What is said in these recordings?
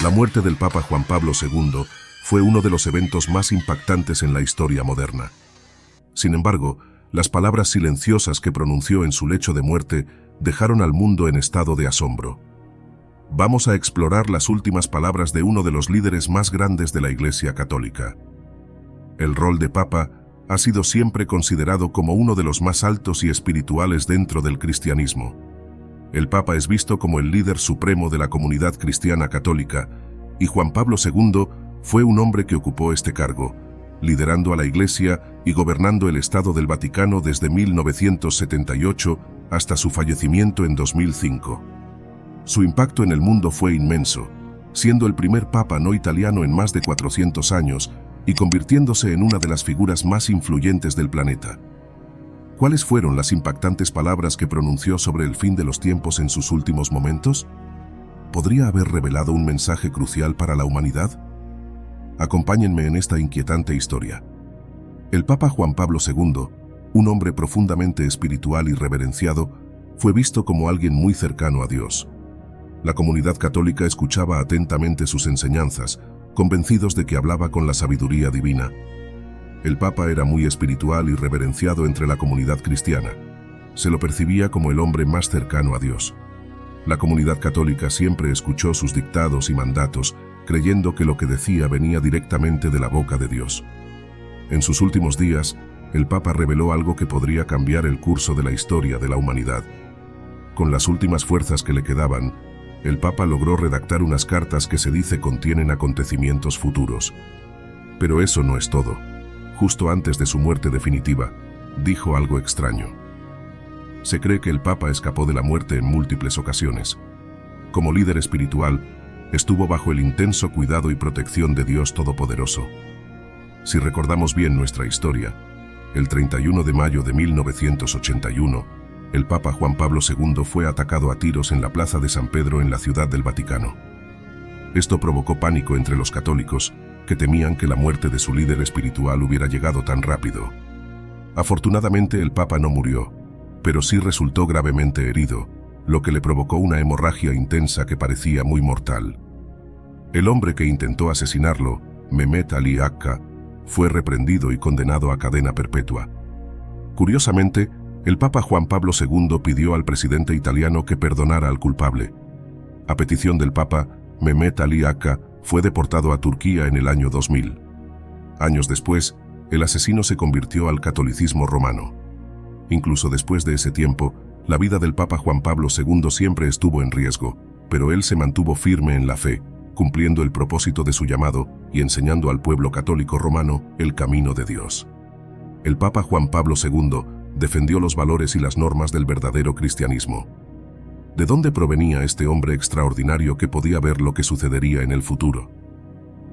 La muerte del Papa Juan Pablo II fue uno de los eventos más impactantes en la historia moderna. Sin embargo, las palabras silenciosas que pronunció en su lecho de muerte dejaron al mundo en estado de asombro. Vamos a explorar las últimas palabras de uno de los líderes más grandes de la Iglesia Católica. El rol de Papa ha sido siempre considerado como uno de los más altos y espirituales dentro del cristianismo. El Papa es visto como el líder supremo de la comunidad cristiana católica, y Juan Pablo II fue un hombre que ocupó este cargo, liderando a la Iglesia y gobernando el Estado del Vaticano desde 1978 hasta su fallecimiento en 2005. Su impacto en el mundo fue inmenso, siendo el primer Papa no italiano en más de 400 años y convirtiéndose en una de las figuras más influyentes del planeta. ¿Cuáles fueron las impactantes palabras que pronunció sobre el fin de los tiempos en sus últimos momentos? ¿Podría haber revelado un mensaje crucial para la humanidad? Acompáñenme en esta inquietante historia. El Papa Juan Pablo II, un hombre profundamente espiritual y reverenciado, fue visto como alguien muy cercano a Dios. La comunidad católica escuchaba atentamente sus enseñanzas, convencidos de que hablaba con la sabiduría divina. El Papa era muy espiritual y reverenciado entre la comunidad cristiana. Se lo percibía como el hombre más cercano a Dios. La comunidad católica siempre escuchó sus dictados y mandatos, creyendo que lo que decía venía directamente de la boca de Dios. En sus últimos días, el Papa reveló algo que podría cambiar el curso de la historia de la humanidad. Con las últimas fuerzas que le quedaban, el Papa logró redactar unas cartas que se dice contienen acontecimientos futuros. Pero eso no es todo. Justo antes de su muerte definitiva, dijo algo extraño. Se cree que el Papa escapó de la muerte en múltiples ocasiones. Como líder espiritual, estuvo bajo el intenso cuidado y protección de Dios Todopoderoso. Si recordamos bien nuestra historia, el 31 de mayo de 1981, el Papa Juan Pablo II fue atacado a tiros en la Plaza de San Pedro en la Ciudad del Vaticano. Esto provocó pánico entre los católicos, que temían que la muerte de su líder espiritual hubiera llegado tan rápido. Afortunadamente el Papa no murió, pero sí resultó gravemente herido, lo que le provocó una hemorragia intensa que parecía muy mortal. El hombre que intentó asesinarlo, Mehmet Ali Akka, fue reprendido y condenado a cadena perpetua. Curiosamente, el Papa Juan Pablo II pidió al presidente italiano que perdonara al culpable. A petición del Papa, Mehmet Ali Akka fue deportado a Turquía en el año 2000. Años después, el asesino se convirtió al catolicismo romano. Incluso después de ese tiempo, la vida del Papa Juan Pablo II siempre estuvo en riesgo, pero él se mantuvo firme en la fe, cumpliendo el propósito de su llamado y enseñando al pueblo católico romano el camino de Dios. El Papa Juan Pablo II defendió los valores y las normas del verdadero cristianismo. ¿De dónde provenía este hombre extraordinario que podía ver lo que sucedería en el futuro?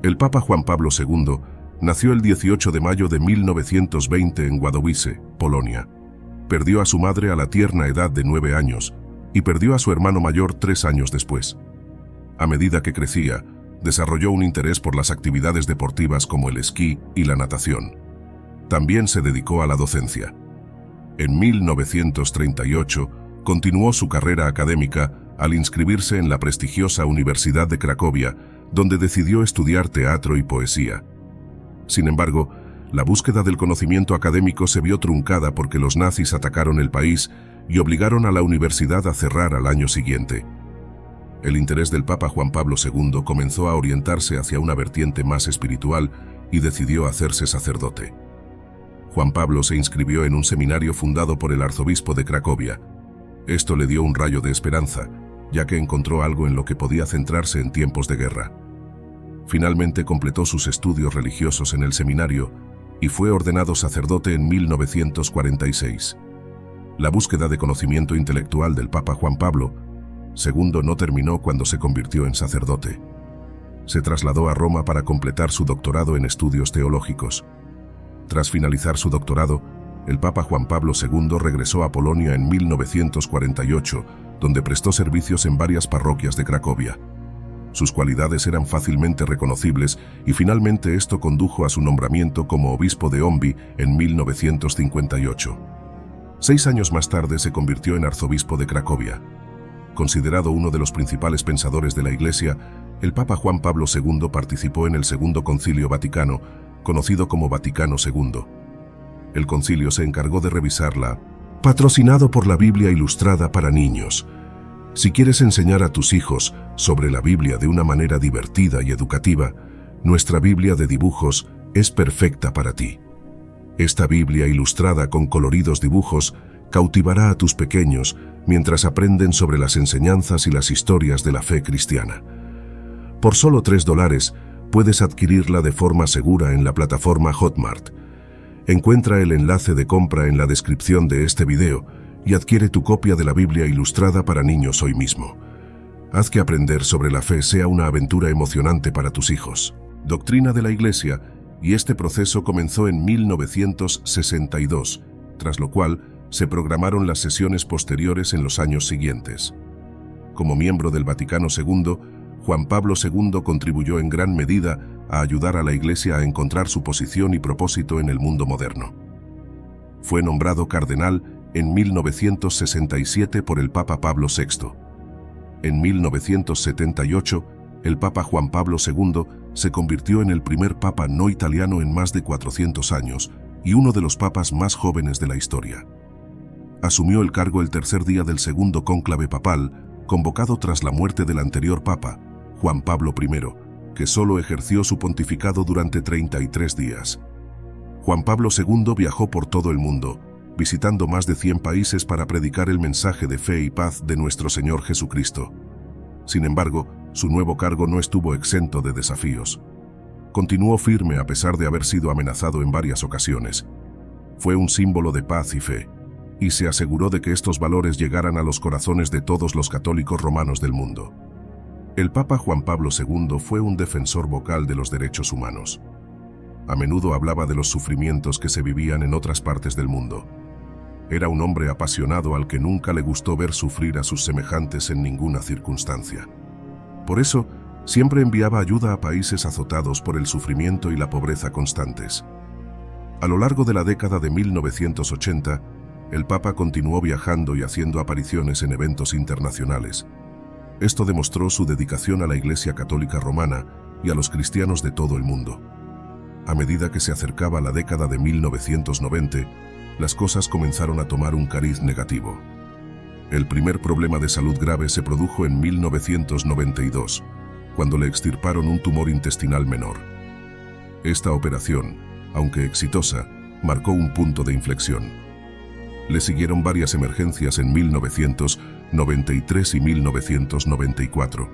El Papa Juan Pablo II nació el 18 de mayo de 1920 en Wadowice, Polonia. Perdió a su madre a la tierna edad de 9 años y perdió a su hermano mayor 3 años después. A medida que crecía, desarrolló un interés por las actividades deportivas como el esquí y la natación. También se dedicó a la docencia. En 1938, continuó su carrera académica al inscribirse en la prestigiosa Universidad de Cracovia, donde decidió estudiar teatro y poesía. Sin embargo, la búsqueda del conocimiento académico se vio truncada porque los nazis atacaron el país y obligaron a la universidad a cerrar al año siguiente. El interés del Papa Juan Pablo II comenzó a orientarse hacia una vertiente más espiritual y decidió hacerse sacerdote. Juan Pablo se inscribió en un seminario fundado por el arzobispo de Cracovia. Esto le dio un rayo de esperanza, ya que encontró algo en lo que podía centrarse en tiempos de guerra. Finalmente completó sus estudios religiosos en el seminario y fue ordenado sacerdote en 1946. La búsqueda de conocimiento intelectual del Papa Juan Pablo II no terminó cuando se convirtió en sacerdote. Se trasladó a Roma para completar su doctorado en estudios teológicos. Tras finalizar su doctorado, el Papa Juan Pablo II regresó a Polonia en 1948, donde prestó servicios en varias parroquias de Cracovia. Sus cualidades eran fácilmente reconocibles y finalmente esto condujo a su nombramiento como obispo de Ombí en 1958. 6 años más tarde se convirtió en arzobispo de Cracovia. Considerado uno de los principales pensadores de la Iglesia, El Papa Juan Pablo II participó en el Segundo Concilio Vaticano, conocido como Vaticano II. El concilio se encargó de revisarla, patrocinado por la Biblia Ilustrada para niños. Si quieres enseñar a tus hijos sobre la Biblia de una manera divertida y educativa, nuestra Biblia de dibujos es perfecta para ti. Esta Biblia ilustrada con coloridos dibujos cautivará a tus pequeños mientras aprenden sobre las enseñanzas y las historias de la fe cristiana. Por solo $3 puedes adquirirla de forma segura en la plataforma Hotmart. Encuentra el enlace de compra en la descripción de este video y adquiere tu copia de la Biblia Ilustrada para niños hoy mismo. Haz que aprender sobre la fe sea una aventura emocionante para tus hijos. Doctrina de la Iglesia, y este proceso comenzó en 1962, tras lo cual se programaron las sesiones posteriores en los años siguientes. Como miembro del Vaticano II, Juan Pablo II contribuyó en gran medida a ayudar a la Iglesia a encontrar su posición y propósito en el mundo moderno. Fue nombrado cardenal en 1967 por el Papa Pablo VI. En 1978, el Papa Juan Pablo II se convirtió en el primer Papa no italiano en más de 400 años y uno de los papas más jóvenes de la historia. Asumió el cargo el tercer día del segundo cónclave papal, convocado tras la muerte del anterior Papa, Juan Pablo I, que solo ejerció su pontificado durante 33 días. Juan Pablo II viajó por todo el mundo, visitando más de 100 países para predicar el mensaje de fe y paz de nuestro Señor Jesucristo. Sin embargo, su nuevo cargo no estuvo exento de desafíos. Continuó firme a pesar de haber sido amenazado en varias ocasiones. Fue un símbolo de paz y fe, y se aseguró de que estos valores llegaran a los corazones de todos los católicos romanos del mundo. El Papa Juan Pablo II fue un defensor vocal de los derechos humanos. A menudo hablaba de los sufrimientos que se vivían en otras partes del mundo. Era un hombre apasionado al que nunca le gustó ver sufrir a sus semejantes en ninguna circunstancia. Por eso, siempre enviaba ayuda a países azotados por el sufrimiento y la pobreza constantes. A lo largo de la década de 1980, el Papa continuó viajando y haciendo apariciones en eventos internacionales. Esto demostró su dedicación a la Iglesia Católica Romana y a los cristianos de todo el mundo. A medida que se acercaba la década de 1990, las cosas comenzaron a tomar un cariz negativo. El primer problema de salud grave se produjo en 1992, cuando le extirparon un tumor intestinal menor. Esta operación, aunque exitosa, marcó un punto de inflexión. Le siguieron varias emergencias en 1993 y 1994.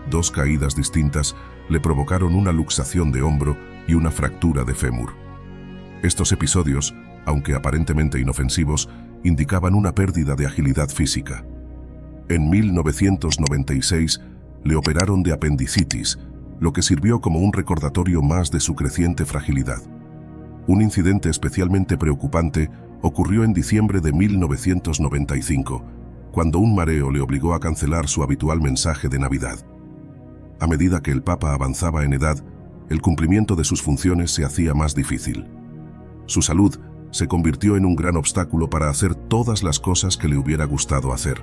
Dos caídas distintas le provocaron una luxación de hombro y una fractura de fémur. Estos episodios, aunque aparentemente inofensivos, indicaban una pérdida de agilidad física. En 1996 le operaron de apendicitis, lo que sirvió como un recordatorio más de su creciente fragilidad. Un incidente especialmente preocupante ocurrió en diciembre de 1995, cuando un mareo le obligó a cancelar su habitual mensaje de Navidad. A medida que el Papa avanzaba en edad, el cumplimiento de sus funciones se hacía más difícil. Su salud se convirtió en un gran obstáculo para hacer todas las cosas que le hubiera gustado hacer.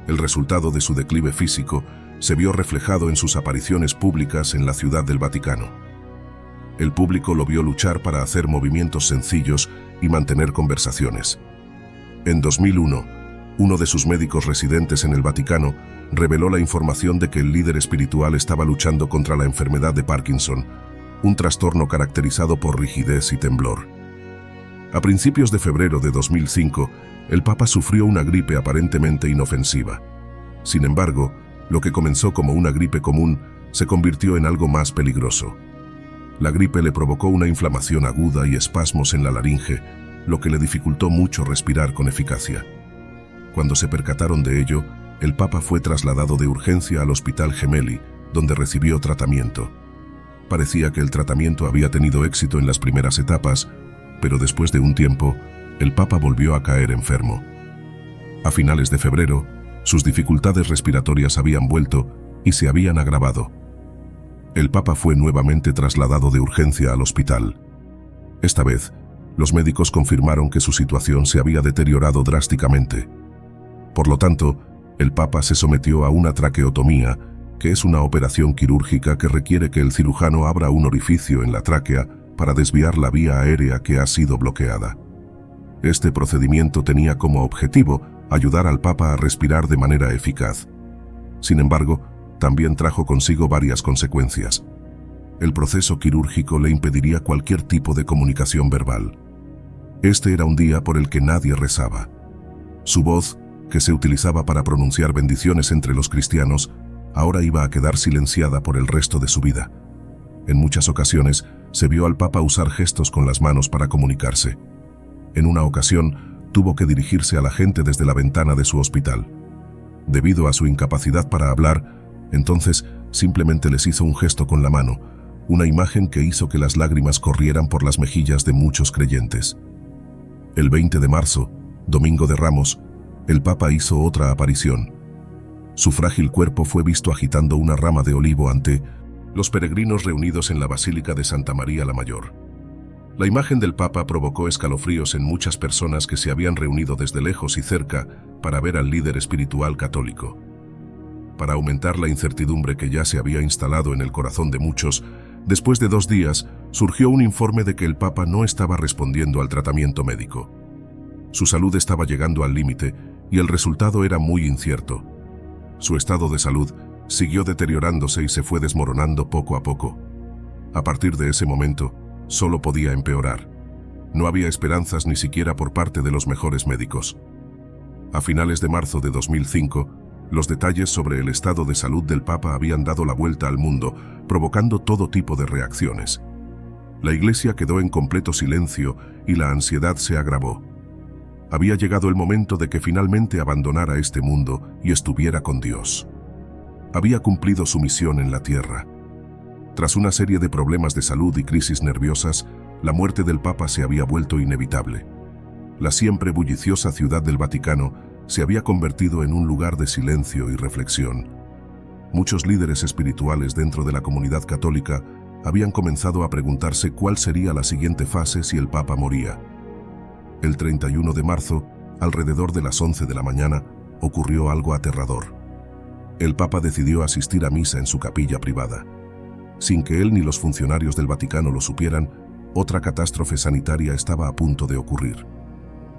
El resultado de su declive físico se vio reflejado en sus apariciones públicas en la Ciudad del Vaticano. El público lo vio luchar para hacer movimientos sencillos y mantener conversaciones. En 2001, uno de sus médicos residentes en el Vaticano reveló la información de que el líder espiritual estaba luchando contra la enfermedad de Parkinson, un trastorno caracterizado por rigidez y temblor. A principios de febrero de 2005, el Papa sufrió una gripe aparentemente inofensiva. Sin embargo, lo que comenzó como una gripe común se convirtió en algo más peligroso. La gripe le provocó una inflamación aguda y espasmos en la laringe, lo que le dificultó mucho respirar con eficacia. Cuando se percataron de ello, el Papa fue trasladado de urgencia al Hospital Gemelli, donde recibió tratamiento. Parecía que el tratamiento había tenido éxito en las primeras etapas, pero después de un tiempo, el Papa volvió a caer enfermo. A finales de febrero, sus dificultades respiratorias habían vuelto y se habían agravado. El Papa fue nuevamente trasladado de urgencia al hospital. Esta vez, los médicos confirmaron que su situación se había deteriorado drásticamente. Por lo tanto, el Papa se sometió a una traqueotomía que es una operación quirúrgica que requiere que el cirujano abra un orificio en la tráquea para desviar la vía aérea que ha sido bloqueada. Este procedimiento tenía como objetivo ayudar al Papa a respirar de manera eficaz. Sin embargo, también trajo consigo varias consecuencias. El proceso quirúrgico le impediría cualquier tipo de comunicación verbal. Este era un día por el que nadie rezaba. Su voz, que se utilizaba para pronunciar bendiciones entre los cristianos, ahora iba a quedar silenciada por el resto de su vida. En muchas ocasiones se vio al Papa usar gestos con las manos para comunicarse. En una ocasión, tuvo que dirigirse a la gente desde la ventana de su hospital. Debido a su incapacidad para hablar, entonces simplemente les hizo un gesto con la mano, una imagen que hizo que las lágrimas corrieran por las mejillas de muchos creyentes. El 20 de marzo, Domingo de Ramos, el Papa hizo otra aparición. Su frágil cuerpo fue visto agitando una rama de olivo ante los peregrinos reunidos en la Basílica de Santa María la Mayor. La imagen del Papa provocó escalofríos en muchas personas que se habían reunido desde lejos y cerca para ver al líder espiritual católico. Para aumentar la incertidumbre que ya se había instalado en el corazón de muchos, después de 2 días surgió un informe de que el Papa no estaba respondiendo al tratamiento médico. Su salud estaba llegando al límite y el resultado era muy incierto. Su estado de salud siguió deteriorándose y se fue desmoronando poco a poco. A partir de ese momento, solo podía empeorar. No había esperanzas ni siquiera por parte de los mejores médicos. A finales de marzo de 2005, los detalles sobre el estado de salud del Papa habían dado la vuelta al mundo, provocando todo tipo de reacciones. La Iglesia quedó en completo silencio y la ansiedad se agravó. Había llegado el momento de que finalmente abandonara este mundo y estuviera con Dios. Había cumplido su misión en la tierra. Tras una serie de problemas de salud y crisis nerviosas, la muerte del Papa se había vuelto inevitable. La siempre bulliciosa ciudad del Vaticano se había convertido en un lugar de silencio y reflexión. Muchos líderes espirituales dentro de la comunidad católica habían comenzado a preguntarse cuál sería la siguiente fase si el Papa moría. El 31 de marzo, alrededor de las 11 de la mañana, ocurrió algo aterrador. El Papa decidió asistir a misa en su capilla privada. Sin que él ni los funcionarios del Vaticano lo supieran, otra catástrofe sanitaria estaba a punto de ocurrir.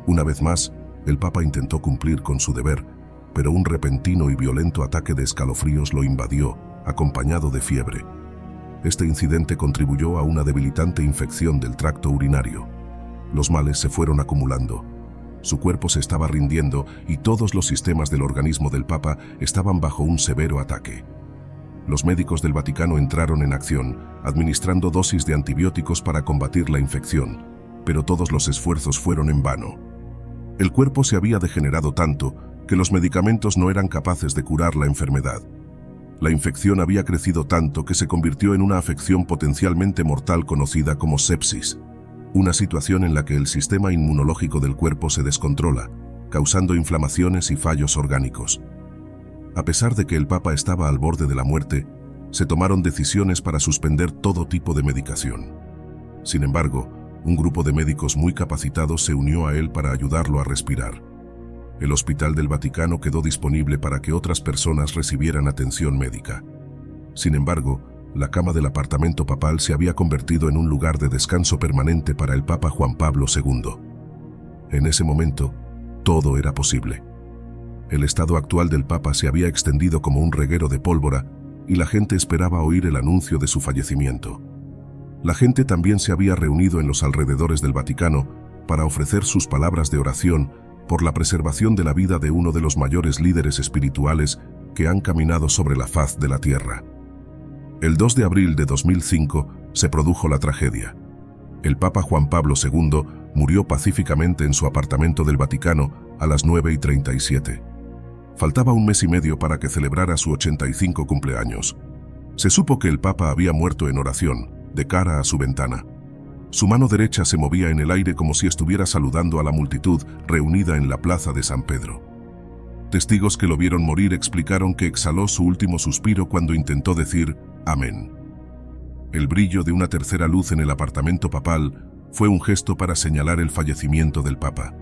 Una vez más, el Papa intentó cumplir con su deber, pero un repentino y violento ataque de escalofríos lo invadió, acompañado de fiebre. Este incidente contribuyó a una debilitante infección del tracto urinario. Los males se fueron acumulando. Su cuerpo se estaba rindiendo y todos los sistemas del organismo del Papa estaban bajo un severo ataque. Los médicos del Vaticano entraron en acción, administrando dosis de antibióticos para combatir la infección, pero todos los esfuerzos fueron en vano. El cuerpo se había degenerado tanto que los medicamentos no eran capaces de curar la enfermedad. La infección había crecido tanto que se convirtió en una afección potencialmente mortal conocida como sepsis, una situación en la que el sistema inmunológico del cuerpo se descontrola, causando inflamaciones y fallos orgánicos. A pesar de que el Papa estaba al borde de la muerte, se tomaron decisiones para suspender todo tipo de medicación. Sin embargo, un grupo de médicos muy capacitados se unió a él para ayudarlo a respirar. El Hospital del Vaticano quedó disponible para que otras personas recibieran atención médica. Sin embargo, la cama del apartamento papal se había convertido en un lugar de descanso permanente para el Papa Juan Pablo II. En ese momento, todo era posible. El estado actual del Papa se había extendido como un reguero de pólvora y la gente esperaba oír el anuncio de su fallecimiento. La gente también se había reunido en los alrededores del Vaticano para ofrecer sus palabras de oración por la preservación de la vida de uno de los mayores líderes espirituales que han caminado sobre la faz de la tierra. El 2 de abril de 2005 se produjo la tragedia. El Papa Juan Pablo II murió pacíficamente en su apartamento del Vaticano a las 9:37. Faltaba un mes y medio para que celebrara su 85 cumpleaños. Se supo que el Papa había muerto en oración, de cara a su ventana. Su mano derecha se movía en el aire como si estuviera saludando a la multitud reunida en la plaza de San Pedro. Testigos que lo vieron morir explicaron que exhaló su último suspiro cuando intentó decir «Amén». El brillo de una tercera luz en el apartamento papal fue un gesto para señalar el fallecimiento del Papa.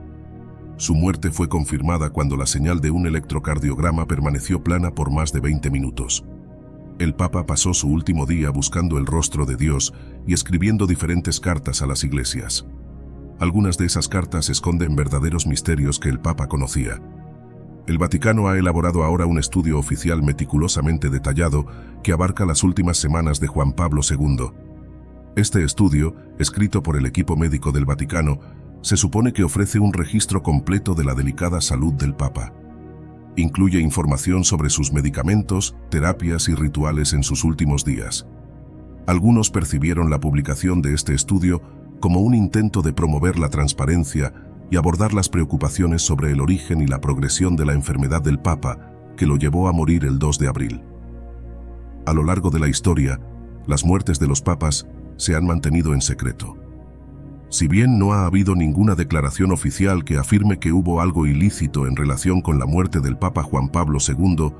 Su muerte fue confirmada cuando la señal de un electrocardiograma permaneció plana por más de 20 minutos. el Papa pasó su último día buscando el rostro de Dios y escribiendo diferentes cartas a las iglesias. Algunas de esas cartas esconden verdaderos misterios que el Papa conocía. El Vaticano ha elaborado ahora un estudio oficial meticulosamente detallado que abarca las últimas semanas de Juan Pablo II. Este estudio, escrito por el equipo médico del Vaticano, se supone que ofrece un registro completo de la delicada salud del Papa. Incluye información sobre sus medicamentos, terapias y rituales en sus últimos días. Algunos percibieron la publicación de este estudio como un intento de promover la transparencia y abordar las preocupaciones sobre el origen y la progresión de la enfermedad del Papa, que lo llevó a morir el 2 de abril. A lo largo de la historia, las muertes de los papas se han mantenido en secreto. Si bien no ha habido ninguna declaración oficial que afirme que hubo algo ilícito en relación con la muerte del Papa Juan Pablo II,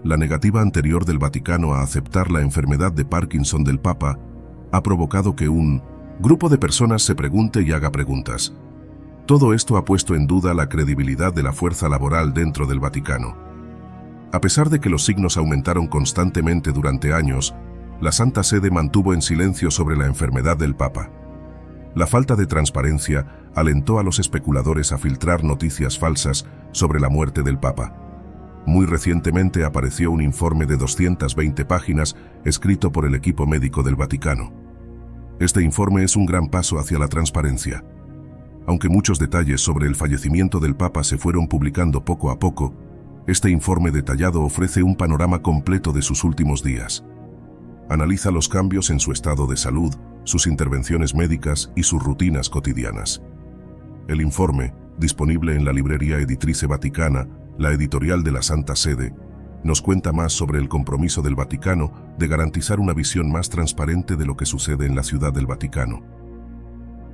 la negativa anterior del Vaticano a aceptar la enfermedad de Parkinson del Papa ha provocado que un grupo de personas se pregunte y haga preguntas. Todo esto ha puesto en duda la credibilidad de la fuerza laboral dentro del Vaticano. A pesar de que los signos aumentaron constantemente durante años, la Santa Sede mantuvo en silencio sobre la enfermedad del Papa. La falta de transparencia alentó a los especuladores a filtrar noticias falsas sobre la muerte del Papa. Muy recientemente apareció un informe de 220 páginas escrito por el equipo médico del Vaticano. Este informe es un gran paso hacia la transparencia. Aunque muchos detalles sobre el fallecimiento del Papa se fueron publicando poco a poco, este informe detallado ofrece un panorama completo de sus últimos días. Analiza los cambios en su estado de salud, sus intervenciones médicas y sus rutinas cotidianas. El informe, disponible en la librería Editrice Vaticana, la editorial de la Santa Sede, nos cuenta más sobre el compromiso del Vaticano de garantizar una visión más transparente de lo que sucede en la Ciudad del Vaticano.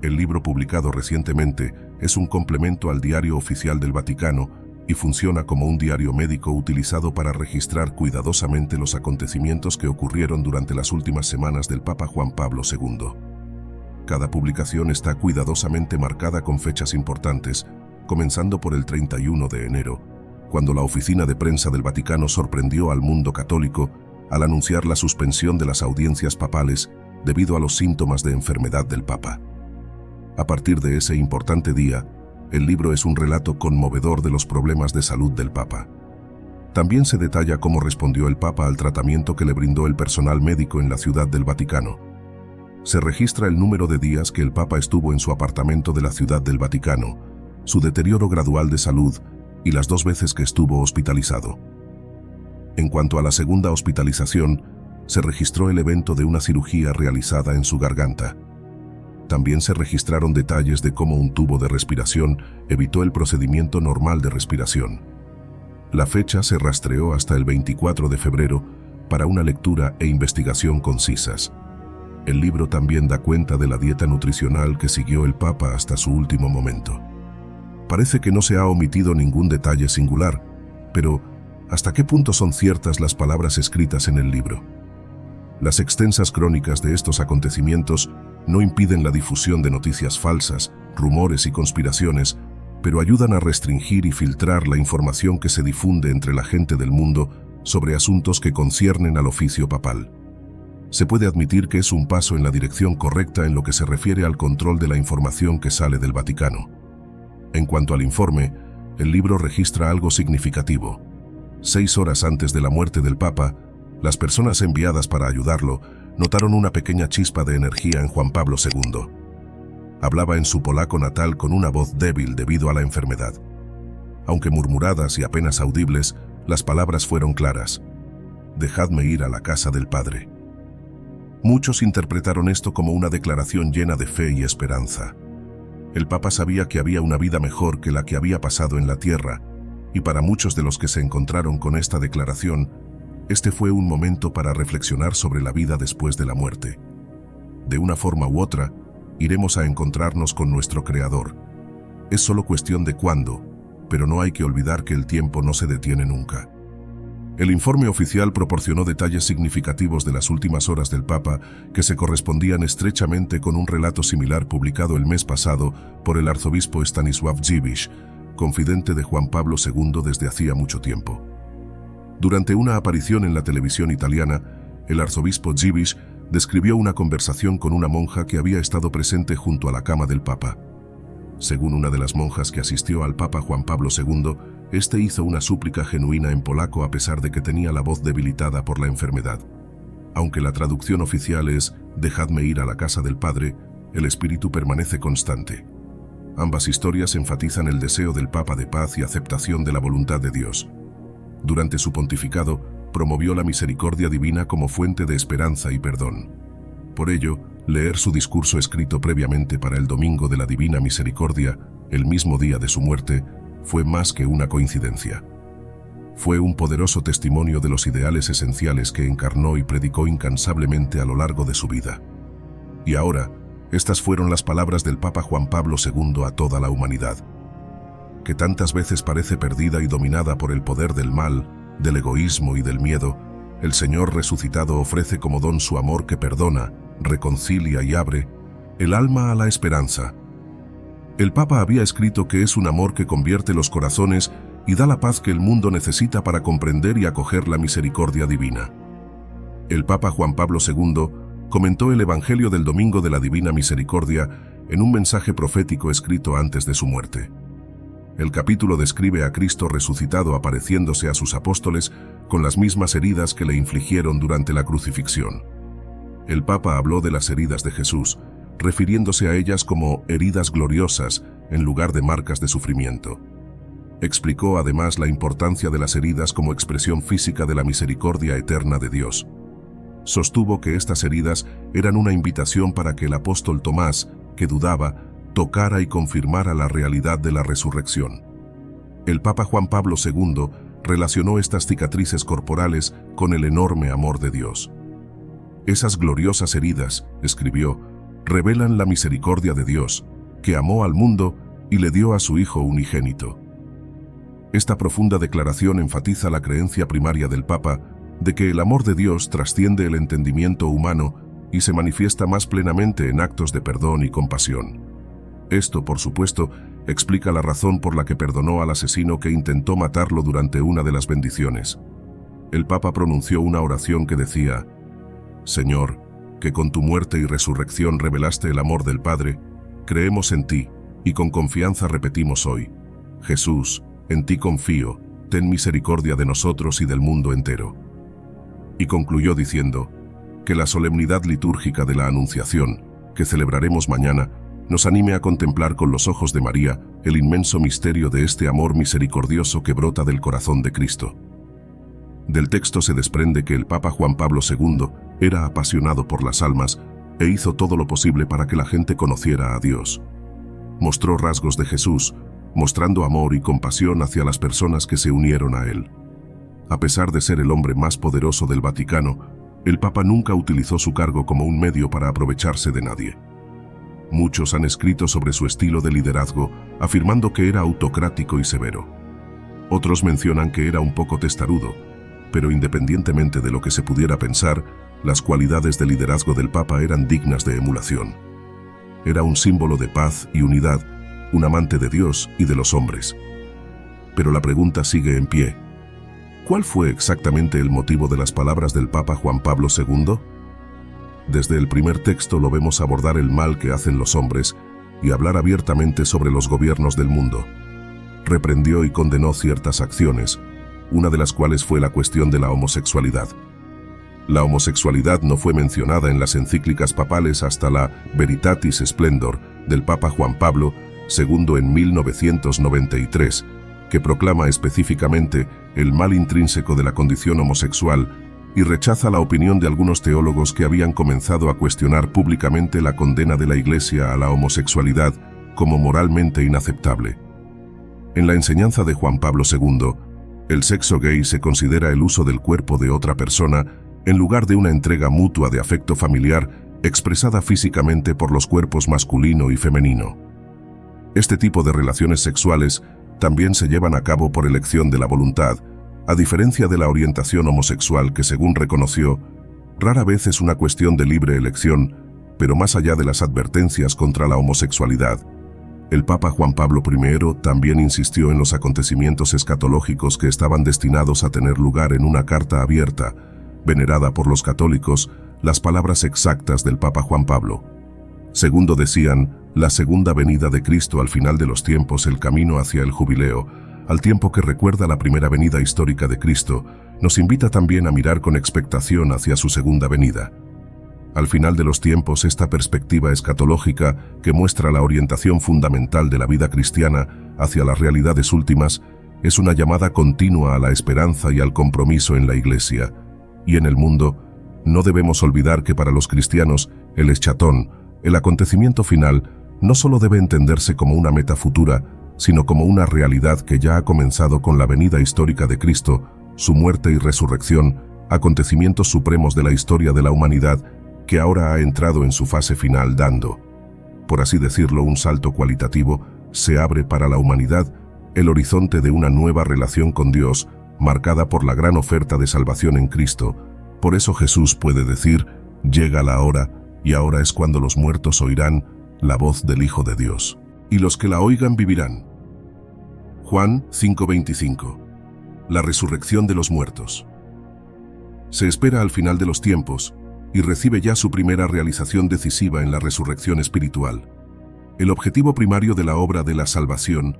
El libro publicado recientemente es un complemento al Diario Oficial del Vaticano y funciona como un diario médico utilizado para registrar cuidadosamente los acontecimientos que ocurrieron durante las últimas semanas del Papa Juan Pablo II. Cada publicación está cuidadosamente marcada con fechas importantes, comenzando por el 31 de enero, cuando la oficina de prensa del Vaticano sorprendió al mundo católico al anunciar la suspensión de las audiencias papales debido a los síntomas de enfermedad del Papa. A partir de ese importante día, el libro es un relato conmovedor de los problemas de salud del Papa. También se detalla cómo respondió el Papa al tratamiento que le brindó el personal médico en la Ciudad del Vaticano. Se registra el número de días que el Papa estuvo en su apartamento de la Ciudad del Vaticano, su deterioro gradual de salud y las 2 veces que estuvo hospitalizado. En cuanto a la segunda hospitalización, se registró el evento de una cirugía realizada en su garganta. También se registraron detalles de cómo un tubo de respiración evitó el procedimiento normal de respiración. La fecha se rastreó hasta el 24 de febrero para una lectura e investigación concisas. El libro también da cuenta de la dieta nutricional que siguió el Papa hasta su último momento. Parece que no se ha omitido ningún detalle singular, pero ¿hasta qué punto son ciertas las palabras escritas en el libro? Las extensas crónicas de estos acontecimientos no impiden la difusión de noticias falsas, rumores y conspiraciones, pero ayudan a restringir y filtrar la información que se difunde entre la gente del mundo sobre asuntos que conciernen al oficio papal. Se puede admitir que es un paso en la dirección correcta en lo que se refiere al control de la información que sale del Vaticano. En cuanto al informe, el libro registra algo significativo. 6 horas antes de la muerte del Papa, las personas enviadas para ayudarlo notaron una pequeña chispa de energía en Juan Pablo II. Hablaba en su polaco natal con una voz débil debido a la enfermedad. Aunque murmuradas y apenas audibles, las palabras fueron claras. «Dejadme ir a la casa del Padre». Muchos interpretaron esto como una declaración llena de fe y esperanza. El Papa sabía que había una vida mejor que la que había pasado en la tierra, y para muchos de los que se encontraron con esta declaración, este fue un momento para reflexionar sobre la vida después de la muerte. De una forma u otra, iremos a encontrarnos con nuestro Creador. Es solo cuestión de cuándo, pero no hay que olvidar que el tiempo no se detiene nunca. El informe oficial proporcionó detalles significativos de las últimas horas del Papa que se correspondían estrechamente con un relato similar publicado el mes pasado por el arzobispo Stanisław Dziwisz, confidente de Juan Pablo II desde hacía mucho tiempo. Durante una aparición en la televisión italiana, el arzobispo Dziwisz describió una conversación con una monja que había estado presente junto a la cama del Papa. Según una de las monjas que asistió al Papa Juan Pablo II, este hizo una súplica genuina en polaco a pesar de que tenía la voz debilitada por la enfermedad. Aunque la traducción oficial es «Dejadme ir a la casa del Padre», el espíritu permanece constante. Ambas historias enfatizan el deseo del Papa de paz y aceptación de la voluntad de Dios. Durante su pontificado, promovió la misericordia divina como fuente de esperanza y perdón. Por ello, leer su discurso escrito previamente para el Domingo de la Divina Misericordia, el mismo día de su muerte, fue más que una coincidencia. Fue un poderoso testimonio de los ideales esenciales que encarnó y predicó incansablemente a lo largo de su vida. Y ahora, estas fueron las palabras del Papa Juan Pablo II a toda la humanidad, que tantas veces parece perdida y dominada por el poder del mal, del egoísmo y del miedo. El Señor resucitado ofrece como don su amor que perdona, reconcilia y abre el alma a la esperanza. El Papa había escrito que es un amor que convierte los corazones y da la paz que el mundo necesita para comprender y acoger la misericordia divina. El Papa Juan Pablo II comentó el Evangelio del Domingo de la Divina Misericordia en un mensaje profético escrito antes de su muerte. El capítulo describe a Cristo resucitado apareciéndose a sus apóstoles con las mismas heridas que le infligieron durante la crucifixión. El Papa habló de las heridas de Jesús, refiriéndose a ellas como heridas gloriosas en lugar de marcas de sufrimiento. Explicó además la importancia de las heridas como expresión física de la misericordia eterna de Dios. Sostuvo que estas heridas eran una invitación para que el apóstol Tomás, que dudaba, tocara y confirmara la realidad de la resurrección. El Papa Juan Pablo II relacionó estas cicatrices corporales con el enorme amor de Dios. Esas gloriosas heridas, escribió, revelan la misericordia de Dios, que amó al mundo y le dio a su Hijo unigénito. Esta profunda declaración enfatiza la creencia primaria del Papa de que el amor de Dios trasciende el entendimiento humano y se manifiesta más plenamente en actos de perdón y compasión. Esto, por supuesto, explica la razón por la que perdonó al asesino que intentó matarlo durante una de las bendiciones. El Papa pronunció una oración que decía: Señor, que con tu muerte y resurrección revelaste el amor del Padre, creemos en ti y con confianza repetimos hoy: Jesús, en ti confío, ten misericordia de nosotros y del mundo entero. Y concluyó diciendo que la solemnidad litúrgica de la Anunciación, que celebraremos mañana, nos anime a contemplar con los ojos de María el inmenso misterio de este amor misericordioso que brota del corazón de Cristo. Del texto se desprende que el Papa Juan Pablo II era apasionado por las almas e hizo todo lo posible para que la gente conociera a Dios. Mostró rasgos de Jesús, mostrando amor y compasión hacia las personas que se unieron a él. A pesar de ser el hombre más poderoso del Vaticano, el Papa nunca utilizó su cargo como un medio para aprovecharse de nadie. Muchos han escrito sobre su estilo de liderazgo, afirmando que era autocrático y severo. Otros mencionan que era un poco testarudo, pero independientemente de lo que se pudiera pensar, las cualidades de liderazgo del Papa eran dignas de emulación. Era un símbolo de paz y unidad, un amante de Dios y de los hombres. Pero la pregunta sigue en pie. ¿Cuál fue exactamente el motivo de las palabras del Papa Juan Pablo II? Desde el primer texto lo vemos abordar el mal que hacen los hombres y hablar abiertamente sobre los gobiernos del mundo. Reprendió y condenó ciertas acciones, una de las cuales fue la cuestión de la homosexualidad. La homosexualidad no fue mencionada en las encíclicas papales hasta la Veritatis Splendor del Papa Juan Pablo II en 1993, que proclama específicamente el mal intrínseco de la condición homosexual y rechaza la opinión de algunos teólogos que habían comenzado a cuestionar públicamente la condena de la Iglesia a la homosexualidad como moralmente inaceptable. En la enseñanza de Juan Pablo II, el sexo gay se considera el uso del cuerpo de otra persona en lugar de una entrega mutua de afecto familiar expresada físicamente por los cuerpos masculino y femenino. Este tipo de relaciones sexuales también se llevan a cabo por elección de la voluntad, a diferencia de la orientación homosexual que, según reconoció, rara vez es una cuestión de libre elección, pero más allá de las advertencias contra la homosexualidad, el Papa Juan Pablo I también insistió en los acontecimientos escatológicos que estaban destinados a tener lugar en una carta abierta, venerada por los católicos, las palabras exactas del Papa Juan Pablo. Segundo decían, la segunda venida de Cristo al final de los tiempos, el camino hacia el jubileo, al tiempo que recuerda la primera venida histórica de Cristo, nos invita también a mirar con expectación hacia su segunda venida. Al final de los tiempos, esta perspectiva escatológica, que muestra la orientación fundamental de la vida cristiana hacia las realidades últimas, es una llamada continua a la esperanza y al compromiso en la Iglesia. Y en el mundo, no debemos olvidar que para los cristianos, el eschatón, el acontecimiento final, no solo debe entenderse como una meta futura, sino como una realidad que ya ha comenzado con la venida histórica de Cristo, su muerte y resurrección, acontecimientos supremos de la historia de la humanidad, que ahora ha entrado en su fase final dando, por así decirlo, un salto cualitativo. Se abre para la humanidad el horizonte de una nueva relación con Dios, marcada por la gran oferta de salvación en Cristo. Por eso Jesús puede decir, llega la hora, y ahora es cuando los muertos oirán la voz del Hijo de Dios, y los que la oigan vivirán. Juan 5:25. La resurrección de los muertos. Se espera al final de los tiempos, y recibe ya su primera realización decisiva en la resurrección espiritual. El objetivo primario de la obra de la salvación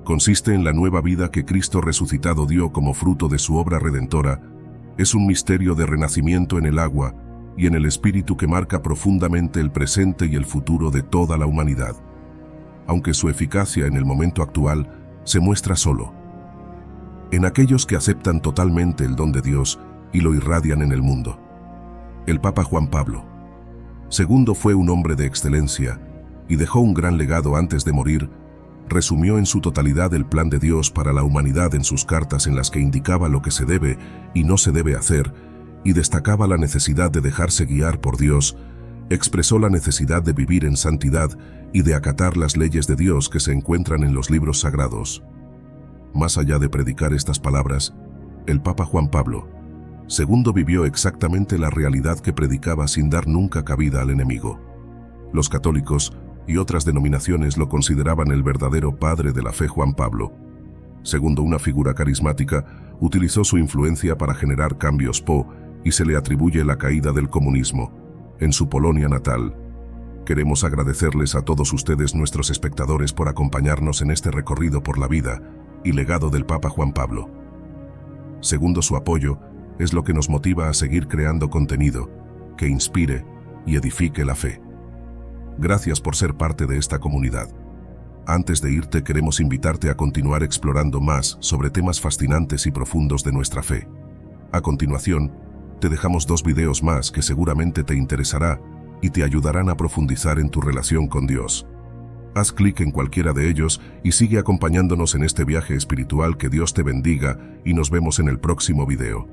consiste en la nueva vida que Cristo resucitado dio como fruto de su obra redentora. Es un misterio de renacimiento en el agua y en el Espíritu que marca profundamente el presente y el futuro de toda la humanidad, aunque su eficacia en el momento actual se muestra solo en aquellos que aceptan totalmente el don de Dios y lo irradian en el mundo. El Papa Juan Pablo II fue un hombre de excelencia y dejó un gran legado antes de morir. Resumió en su totalidad el plan de Dios para la humanidad en sus cartas, en las que indicaba lo que se debe y no se debe hacer, y destacaba la necesidad de dejarse guiar por Dios. Expresó la necesidad de vivir en santidad y de acatar las leyes de Dios que se encuentran en los libros sagrados. Más allá de predicar estas palabras, el Papa Juan Pablo II vivió exactamente la realidad que predicaba sin dar nunca cabida al enemigo. Los católicos y otras denominaciones lo consideraban el verdadero padre de la fe. Juan Pablo II, una figura carismática, utilizó su influencia para generar cambios y se le atribuye la caída del comunismo en su Polonia natal. Queremos agradecerles a todos ustedes, nuestros espectadores, por acompañarnos en este recorrido por la vida y legado del Papa Juan Pablo II. Su apoyo es lo que nos motiva a seguir creando contenido que inspire y edifique la fe. Gracias por ser parte de esta comunidad. Antes de irte, queremos invitarte a continuar explorando más sobre temas fascinantes y profundos de nuestra fe. A continuación, te dejamos 2 videos más que seguramente te interesará y te ayudarán a profundizar en tu relación con Dios. Haz clic en cualquiera de ellos y sigue acompañándonos en este viaje espiritual. Que Dios te bendiga y nos vemos en el próximo video.